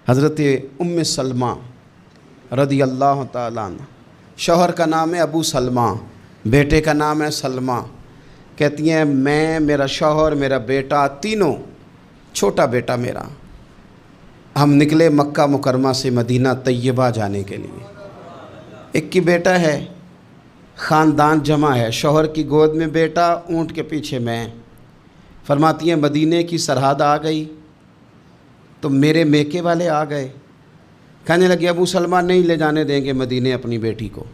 حضرت ام سلمہ رضی اللہ تعالیٰ عنہ، شوہر کا نام ہے ابو سلمہ، بیٹے کا نام ہے سلمہ۔ کہتی ہیں میں، میرا شوہر، میرا بیٹا، تینوں، چھوٹا بیٹا میرا، ہم نکلے مکہ مکرمہ سے مدینہ طیبہ جانے کے لیے۔ ایک کی بیٹا ہے، خاندان جمع ہے، شوہر کی گود میں بیٹا، اونٹ کے پیچھے میں۔ فرماتی ہیں مدینے کی سرحد آ گئی تو میرے میکے والے آ گئے، کہنے لگے ابو سلمہ نہیں لے جانے دیں گے مدینے اپنی بیٹی کو۔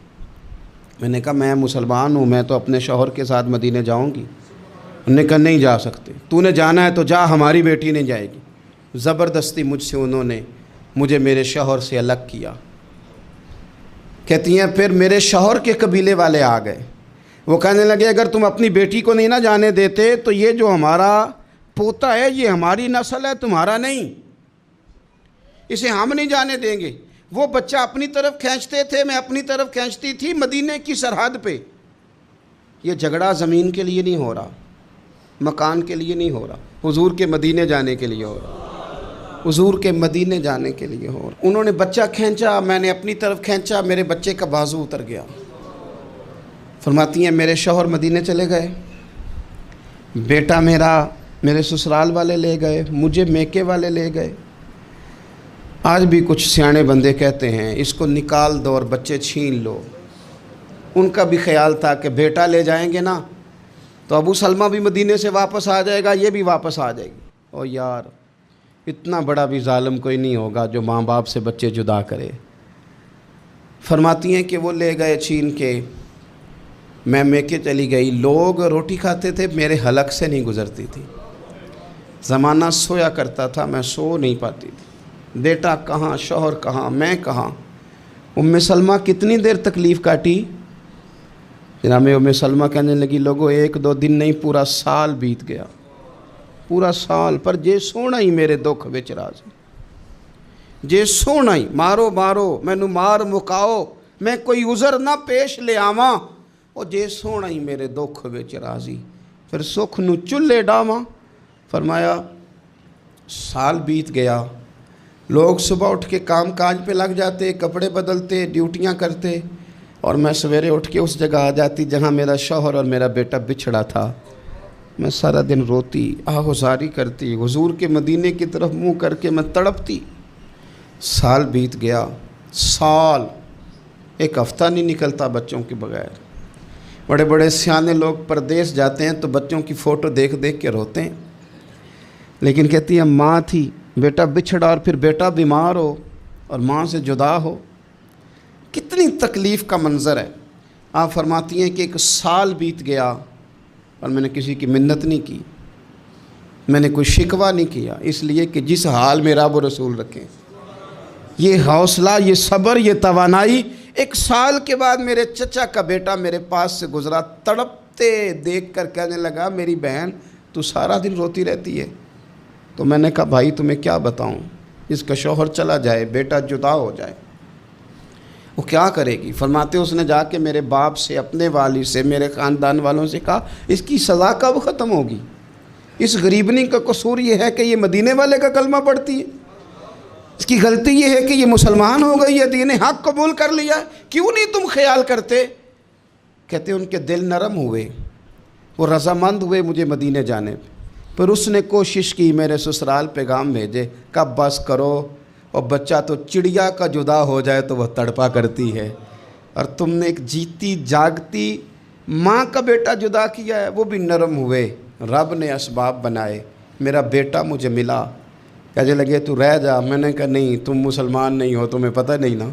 میں نے کہا میں مسلمان ہوں، میں تو اپنے شوہر کے ساتھ مدینے جاؤں گی۔ انہوں نے کہا نہیں جا سکتے، تو نے جانا ہے تو جا، ہماری بیٹی نہیں جائے گی۔ زبردستی مجھ سے انہوں نے مجھے میرے شوہر سے الگ کیا۔ کہتی ہیں پھر میرے شوہر کے قبیلے والے آ گئے، وہ کہنے لگے اگر تم اپنی بیٹی کو نہیں نہ جانے دیتے تو یہ جو ہمارا پوتا ہے یہ ہماری نسل ہے، تمہارا نہیں، اسے ہم نہیں جانے دیں گے۔ وہ بچہ اپنی طرف کھینچتے تھے، میں اپنی طرف کھینچتی تھی، مدینے کی سرحد پہ۔ یہ جھگڑا زمین کے لیے نہیں ہو رہا، مکان کے لیے نہیں ہو رہا، حضور کے مدینے جانے کے لیے ہو رہا، حضور کے مدینے جانے کے لیے ہو رہا۔ انہوں نے بچہ کھینچا، میں نے اپنی طرف کھینچا، میرے بچے کا بازو اتر گیا۔ فرماتی ہیں میرے شوہر مدینے چلے گئے، بیٹا میرا میرے سسرال والے لے گئے، مجھے میکے والے لے گئے۔ آج بھی کچھ سیانے بندے کہتے ہیں اس کو نکال دو اور بچے چھین لو۔ ان کا بھی خیال تھا کہ بیٹا لے جائیں گے نا تو ابو سلمہ بھی مدینے سے واپس آ جائے گا، یہ بھی واپس آ جائے گی۔ او یار، اتنا بڑا بھی ظالم کوئی نہیں ہوگا جو ماں باپ سے بچے جدا کرے۔ فرماتی ہیں کہ وہ لے گئے چھین کے، میں میکے چلی گئی۔ لوگ روٹی کھاتے تھے، میرے حلق سے نہیں گزرتی تھی۔ زمانہ سویا کرتا تھا، میں سو نہیں پاتی تھی۔ بیٹا کہاں، شوہر کہاں، میں کہاں۔ ام سلمہ کتنی دیر تکلیف کاٹی؟ جناب ام سلمہ کہنے لگی لوگوں ایک دو دن نہیں، پورا سال بیت گیا، پورا سال، پر جے سونا ہی میرے دکھ وچ راضی، جے سونا ہی مارو مارو مینوں مار مکاؤ، میں کوئی عذر نہ پیش لے آواں، او جے سونا ہی میرے دکھ وچ راضی، پھر سکھ نو چلے ڈاواں۔ فرمایا سال بیت گیا، لوگ صبح اٹھ کے کام کاج پہ لگ جاتے، کپڑے بدلتے، ڈیوٹیاں کرتے، اور میں سویرے اٹھ کے اس جگہ آ جاتی جہاں میرا شوہر اور میرا بیٹا بچھڑا تھا۔ میں سارا دن روتی، آہوزاری کرتی، حضور کے مدینے کی طرف منہ کر کے میں تڑپتی۔ سال بیت گیا، سال، ایک ہفتہ نہیں نکلتا بچوں کے بغیر۔ بڑے بڑے سیانے لوگ پردیس جاتے ہیں تو بچوں کی فوٹو دیکھ دیکھ کے روتے ہیں، لیکن کہتی ہے ماں تھی، بیٹا بچھڑا اور پھر بیٹا بیمار ہو اور ماں سے جدا ہو، کتنی تکلیف کا منظر ہے۔ آپ فرماتی ہیں کہ ایک سال بیت گیا اور میں نے کسی کی منت نہیں کی، میں نے کوئی شکوہ نہیں کیا، اس لیے کہ جس حال میں رب و رسول رکھیں۔ یہ حوصلہ، یہ صبر، یہ توانائی، ایک سال کے بعد میرے چچا کا بیٹا میرے پاس سے گزرا، تڑپتے دیکھ کر کہنے لگا میری بہن تو سارا دن روتی رہتی ہے۔ تو میں نے کہا بھائی تمہیں کیا بتاؤں، اس کا شوہر چلا جائے، بیٹا جدا ہو جائے، وہ کیا کرے گی؟ فرماتے اس نے جا کے میرے باپ سے، اپنے والد سے، میرے خاندان والوں سے کہا اس کی سزا کب ختم ہوگی؟ اس غریبنی کا قصور یہ ہے کہ یہ مدینے والے کا کلمہ پڑھتی ہے، اس کی غلطی یہ ہے کہ یہ مسلمان ہو گئی ہے، دین حق قبول کر لیا ہے، کیوں نہیں تم خیال کرتے؟ کہتے ان کے دل نرم ہوئے، وہ رضامند ہوئے مجھے مدینے جانے پہ۔ پھر اس نے کوشش کی میرے سسرال پیغام بھیجے، کب بس کرو، اور بچہ تو چڑیا کا جدا ہو جائے تو وہ تڑپا کرتی ہے، اور تم نے ایک جیتی جاگتی ماں کا بیٹا جدا کیا ہے۔ وہ بھی نرم ہوئے، رب نے اسباب بنائے، میرا بیٹا مجھے ملا۔ کہنے لگے تو رہ جا، میں نے کہا نہیں، تم مسلمان نہیں ہو، تمہیں پتہ نہیں نا،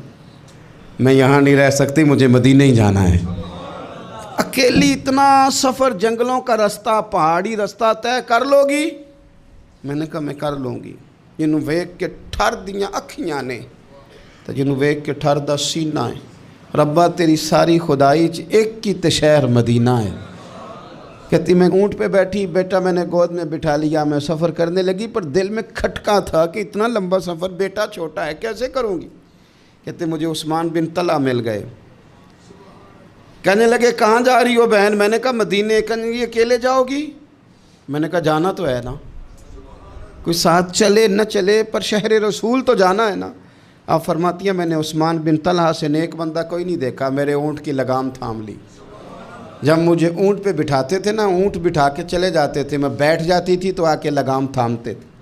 میں یہاں نہیں رہ سکتی، مجھے مدینہ ہی جانا ہے۔ اکیلی اتنا سفر، جنگلوں کا رستہ، پہاڑی رستہ طے کر لو گی؟ میں نے کہا میں کر لوں گی۔ جنوں ویکھ کے ٹھر دیاں اکھیاں نے تو جنوں ویکھ کے ٹھر دا سینہ ہے، ربا تیری ساری خدائی چ ایک کی تے شہر مدینہ ہے۔ کہتی میں اونٹ پہ بیٹھی، بیٹا میں نے گود میں بٹھا لیا، میں سفر کرنے لگی، پر دل میں کھٹکا تھا کہ اتنا لمبا سفر، بیٹا چھوٹا ہے، کیسے کروں گی؟ کہتے مجھے عثمان بن طلحہ مل گئے، کہنے لگے کہاں جا رہی ہو بہن؟ میں نے کہا مدینے۔ کہنے لگے اکیلے جاؤ گی؟ میں نے کہا جانا تو ہے نا۔ کوئی ساتھ چلے نہ چلے پر شہر رسول تو جانا ہے نا۔ آپ فرماتی ہیں میں نے عثمان بن طلحہ سے نیک بندہ کوئی نہیں دیکھا، میرے اونٹ کی لگام تھام لی۔ جب مجھے اونٹ پہ بٹھاتے تھے نا، اونٹ بٹھا کے چلے جاتے تھے، میں بیٹھ جاتی تھی تو آ کے لگام تھامتے تھے۔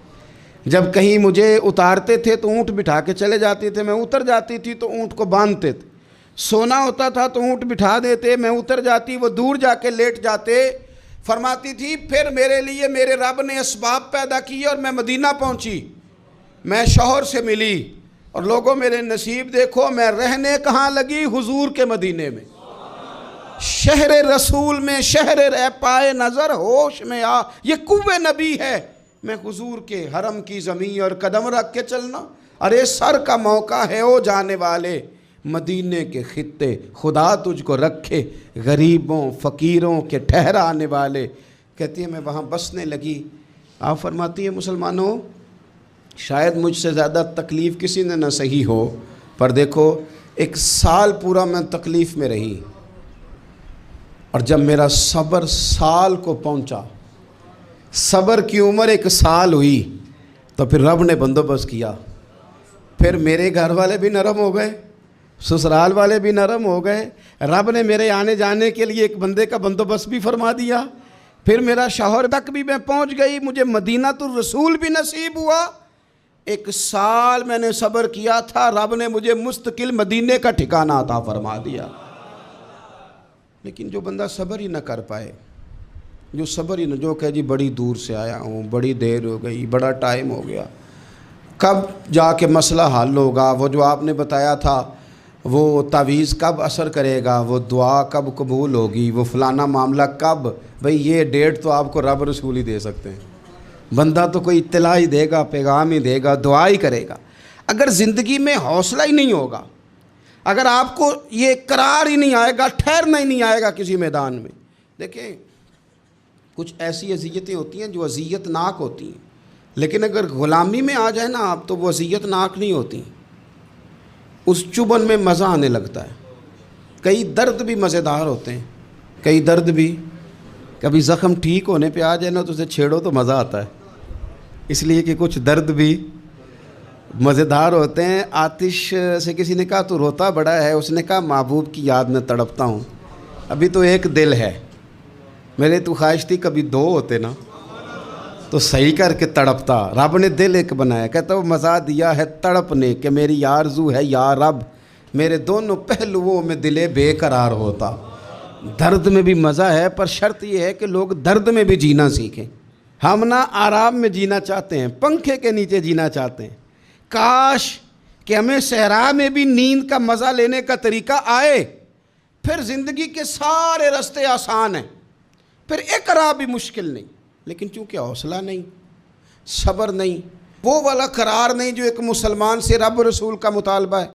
جب کہیں مجھے اتارتے تھے تو اونٹ بٹھا کے چلے جاتے تھے، میں اتر جاتی تھی تو اونٹ کو باندھتے تھے۔ سونا ہوتا تھا تو اونٹ بٹھا دیتے، میں اتر جاتی، وہ دور جا کے لیٹ جاتے۔ فرماتی تھی پھر میرے لیے میرے رب نے اسباب پیدا کیے اور میں مدینہ پہنچی، میں شوہر سے ملی، اور لوگوں میرے نصیب دیکھو، میں رہنے کہاں لگی؟ حضور کے مدینے میں، شہر رسول میں، شہر اے پائے نظر ہوش میں آ، یہ کوہ نبی ہے۔ میں حضور کے حرم کی زمین اور قدم رکھ کے چلنا، ارے سر کا موقع ہے او جانے والے، مدینے کے خطے خدا تجھ کو رکھے، غریبوں فقیروں کے ٹھہرانے والے۔ کہتی ہے میں وہاں بسنے لگی۔ آپ فرماتی ہیں مسلمانوں، شاید مجھ سے زیادہ تکلیف کسی نے نہ سہی ہو، پر دیکھو 1 سال پورا میں تکلیف میں رہی، اور جب میرا صبر سال کو پہنچا، صبر کی عمر 1 سال ہوئی، تو پھر رب نے بندوبست کیا، پھر میرے گھر والے بھی نرم ہو گئے، سسرال والے بھی نرم ہو گئے، رب نے میرے آنے جانے کے لیے ایک بندے کا بندوبست بھی فرما دیا، پھر میرا شوہر تک بھی میں پہنچ گئی، مجھے مدینہ الرسول بھی نصیب ہوا۔ 1 سال میں نے صبر کیا تھا، رب نے مجھے مستقل مدینے کا ٹھکانہ عطا فرما دیا۔ لیکن جو بندہ صبر ہی نہ کر پائے، جو صبر ہی نہ، جو کہے جی بڑی دور سے آیا ہوں، بڑی دیر ہو گئی، بڑا ٹائم ہو گیا، کب جا کے مسئلہ حل ہوگا؟ وہ جو آپ نے بتایا تھا وہ تعویذ کب اثر کرے گا، وہ دعا کب قبول ہوگی، وہ فلانا معاملہ کب؟ بھئی یہ ڈیٹ تو آپ کو رب رسول ہی دے سکتے ہیں، بندہ تو کوئی اطلاع ہی دے گا، پیغام ہی دے گا، دعا ہی کرے گا۔ اگر زندگی میں حوصلہ ہی نہیں ہوگا، اگر آپ کو یہ قرار ہی نہیں آئے گا، ٹھہرنا ہی نہیں آئے گا کسی میدان میں۔ دیکھیں کچھ ایسی اذیتیں ہوتی ہیں جو اذیت ناک ہوتی ہیں، لیکن اگر غلامی میں آ جائے نا آپ تو وہ اذیت ناک نہیں ہوتی، اس چبھن میں مزہ آنے لگتا ہے۔ کئی درد بھی مزیدار ہوتے ہیں، کئی درد بھی، کبھی زخم ٹھیک ہونے پہ آ جائے نا تو اسے چھیڑو تو مزہ آتا ہے، اس لیے کہ کچھ درد بھی مزیدار ہوتے ہیں۔ آتش سے کسی نے کہا تو روتا بڑا ہے، اس نے کہا محبوب کی یاد میں تڑپتا ہوں، ابھی تو ایک دل ہے، میرے تو خواہش تھی کبھی 2 ہوتے نا تو صحیح کر کے تڑپتا۔ رب نے دل ایک بنایا، کہتا وہ مزہ دیا ہے تڑپ نے کہ میری آرزو ہے یا رب، میرے دونوں پہلوؤں میں دل بے قرار ہوتا۔ درد میں بھی مزہ ہے، پر شرط یہ ہے کہ لوگ درد میں بھی جینا سیکھیں۔ ہم نہ آرام میں جینا چاہتے ہیں، پنکھے کے نیچے جینا چاہتے ہیں، کاش کہ ہمیں صحرا میں بھی نیند کا مزہ لینے کا طریقہ آئے، پھر زندگی کے سارے راستے آسان ہیں، پھر اقرا بھی مشکل نہیں۔ لیکن چونکہ حوصلہ نہیں، صبر نہیں، وہ والا قرار نہیں جو ایک مسلمان سے رب رسول کا مطالبہ ہے،